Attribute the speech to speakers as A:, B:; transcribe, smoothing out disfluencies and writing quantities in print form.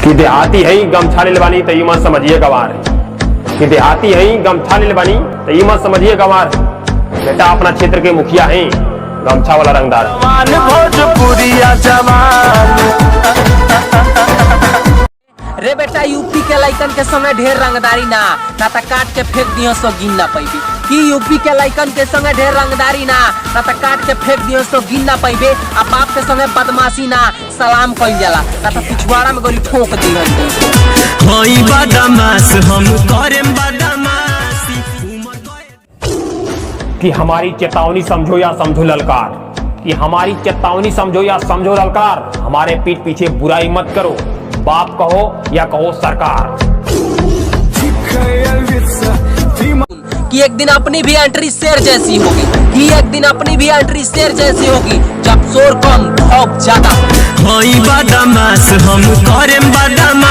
A: कि देहाती है गमछा ले बानी तो मत समझिए गवार है कि देहाती है गमछा ले बानी तो मत समझिए गवार है। बेटा अपना क्षेत्र के मुखिया हैं गमछा वाला रंगदार।
B: भोजपुरिया जवान
C: रे बेटा यूपी के लइकन के समय ढेर रंगदारी ना त काट के फेंक दियो सो गिन ना पैबे कि यूपी के लइकन के संगे ढेर रंगदारी ना त काट के फेंक दियो सो गिन ना पैबे। आ बाप के संगे बदमाशी ना सलाम कइल जाला त पिछवाड़ा में गोली ठोक दिहन
B: होई बदमाश हम करेम बदमाशी।
A: कि हमारी चेतावनी समझो या समझो ललकार, कि हमारी चेतावनी समझो या समझो ललकार। हमारे पीठ पीछे बुराई मत करो, बाप कहो या कहो सरकार।
C: कि एक दिन अपनी भी एंट्री शेर जैसी होगी, कि एक दिन अपनी भी एंट्री शेर जैसी होगी जब शोर कम भौंक ज्यादा।
B: होई बदमाश हम करेम बदमाशी।